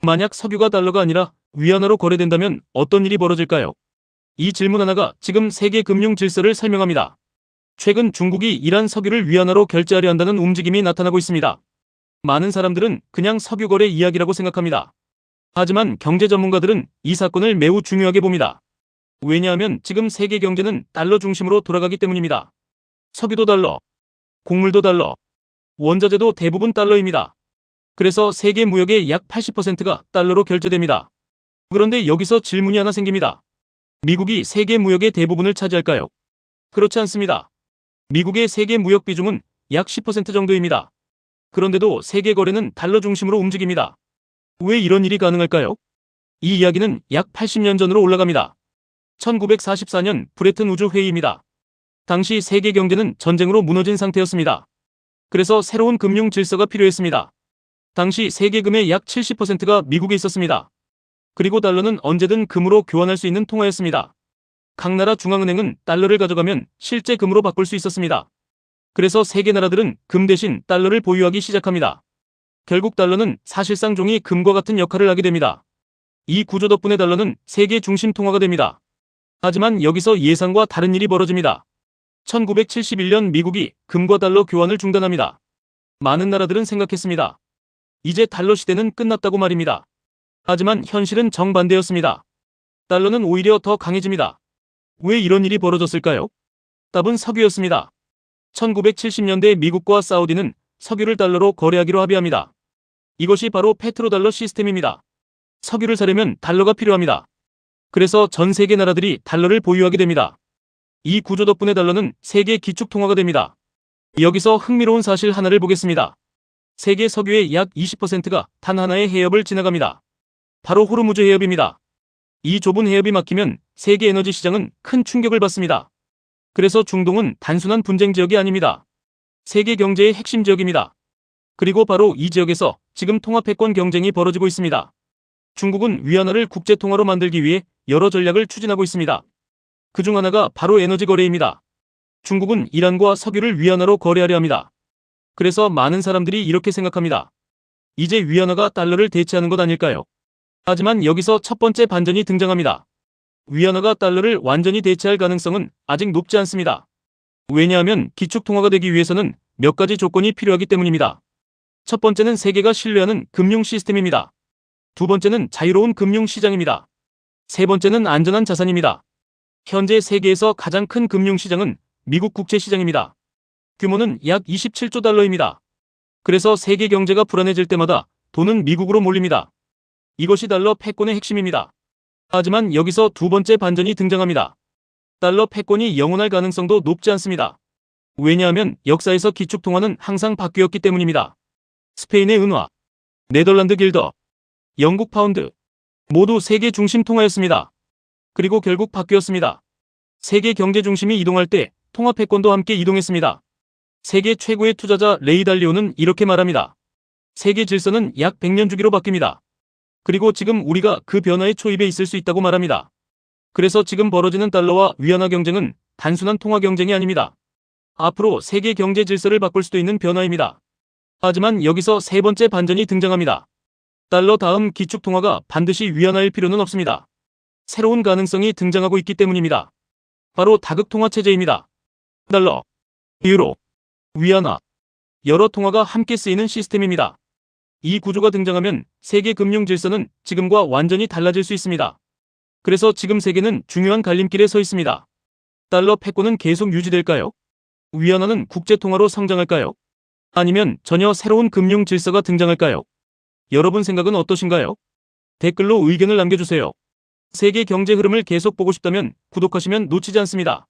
만약 석유가 달러가 아니라 위안화로 거래된다면 어떤 일이 벌어질까요? 이 질문 하나가 지금 세계 금융 질서를 설명합니다. 최근 중국이 이란 석유를 위안화로 결제하려 한다는 움직임이 나타나고 있습니다. 많은 사람들은 그냥 석유 거래 이야기라고 생각합니다. 하지만 경제 전문가들은 이 사건을 매우 중요하게 봅니다. 왜냐하면 지금 세계 경제는 달러 중심으로 돌아가기 때문입니다. 석유도 달러, 곡물도 달러, 원자재도 대부분 달러입니다. 그래서 세계 무역의 약 80%가 달러로 결제됩니다. 그런데 여기서 질문이 하나 생깁니다. 미국이 세계 무역의 대부분을 차지할까요? 그렇지 않습니다. 미국의 세계 무역 비중은 약 10% 정도입니다. 그런데도 세계 거래는 달러 중심으로 움직입니다. 왜 이런 일이 가능할까요? 이 이야기는 약 80년 전으로 올라갑니다. 1944년 브레튼 우주 회의입니다. 당시 세계 경제는 전쟁으로 무너진 상태였습니다. 그래서 새로운 금융 질서가 필요했습니다. 당시 세계금의 약 70%가 미국에 있었습니다. 그리고 달러는 언제든 금으로 교환할 수 있는 통화였습니다. 각 나라 중앙은행은 달러를 가져가면 실제 금으로 바꿀 수 있었습니다. 그래서 세계 나라들은 금 대신 달러를 보유하기 시작합니다. 결국 달러는 사실상 종이 금과 같은 역할을 하게 됩니다. 이 구조 덕분에 달러는 세계 중심 통화가 됩니다. 하지만 여기서 예상과 다른 일이 벌어집니다. 1971년 미국이 금과 달러 교환을 중단합니다. 많은 나라들은 생각했습니다. 이제 달러 시대는 끝났다고 말입니다. 하지만 현실은 정반대였습니다. 달러는 오히려 더 강해집니다. 왜 이런 일이 벌어졌을까요? 답은 석유였습니다. 1970년대 미국과 사우디는 석유를 달러로 거래하기로 합의합니다. 이것이 바로 페트로달러 시스템입니다. 석유를 사려면 달러가 필요합니다. 그래서 전 세계 나라들이 달러를 보유하게 됩니다. 이 구조 덕분에 달러는 세계 기축통화가 됩니다. 여기서 흥미로운 사실 하나를 보겠습니다. 세계 석유의 약 20%가 단 하나의 해협을 지나갑니다. 바로 호르무즈 해협입니다. 이 좁은 해협이 막히면 세계 에너지 시장은 큰 충격을 받습니다. 그래서 중동은 단순한 분쟁 지역이 아닙니다. 세계 경제의 핵심 지역입니다. 그리고 바로 이 지역에서 지금 통화패권 경쟁이 벌어지고 있습니다. 중국은 위안화를 국제통화로 만들기 위해 여러 전략을 추진하고 있습니다. 그중 하나가 바로 에너지 거래입니다. 중국은 이란과 석유를 위안화로 거래하려 합니다. 그래서 많은 사람들이 이렇게 생각합니다. 이제 위안화가 달러를 대체하는 것 아닐까요? 하지만 여기서 첫 번째 반전이 등장합니다. 위안화가 달러를 완전히 대체할 가능성은 아직 높지 않습니다. 왜냐하면 기축통화가 되기 위해서는 몇 가지 조건이 필요하기 때문입니다. 첫 번째는 세계가 신뢰하는 금융 시스템입니다. 두 번째는 자유로운 금융 시장입니다. 세 번째는 안전한 자산입니다. 현재 세계에서 가장 큰 금융 시장은 미국 국채 시장입니다. 규모는 약 27조 달러입니다. 그래서 세계 경제가 불안해질 때마다 돈은 미국으로 몰립니다. 이것이 달러 패권의 핵심입니다. 하지만 여기서 두 번째 반전이 등장합니다. 달러 패권이 영원할 가능성도 높지 않습니다. 왜냐하면 역사에서 기축통화는 항상 바뀌었기 때문입니다. 스페인의 은화, 네덜란드 길더, 영국 파운드 모두 세계 중심 통화였습니다. 그리고 결국 바뀌었습니다. 세계 경제 중심이 이동할 때 통화 패권도 함께 이동했습니다. 세계 최고의 투자자 레이 달리오는 이렇게 말합니다. 세계 질서는 약 100년 주기로 바뀝니다. 그리고 지금 우리가 그 변화의 초입에 있을 수 있다고 말합니다. 그래서 지금 벌어지는 달러와 위안화 경쟁은 단순한 통화 경쟁이 아닙니다. 앞으로 세계 경제 질서를 바꿀 수도 있는 변화입니다. 하지만 여기서 세 번째 반전이 등장합니다. 달러 다음 기축통화가 반드시 위안화일 필요는 없습니다. 새로운 가능성이 등장하고 있기 때문입니다. 바로 다극통화 체제입니다. 달러, 유로, 위안화, 여러 통화가 함께 쓰이는 시스템입니다. 이 구조가 등장하면 세계 금융 질서는 지금과 완전히 달라질 수 있습니다. 그래서 지금 세계는 중요한 갈림길에 서 있습니다. 달러 패권은 계속 유지될까요? 위안화는 국제통화로 성장할까요? 아니면 전혀 새로운 금융 질서가 등장할까요? 여러분 생각은 어떠신가요? 댓글로 의견을 남겨주세요. 세계 경제 흐름을 계속 보고 싶다면 구독하시면 놓치지 않습니다.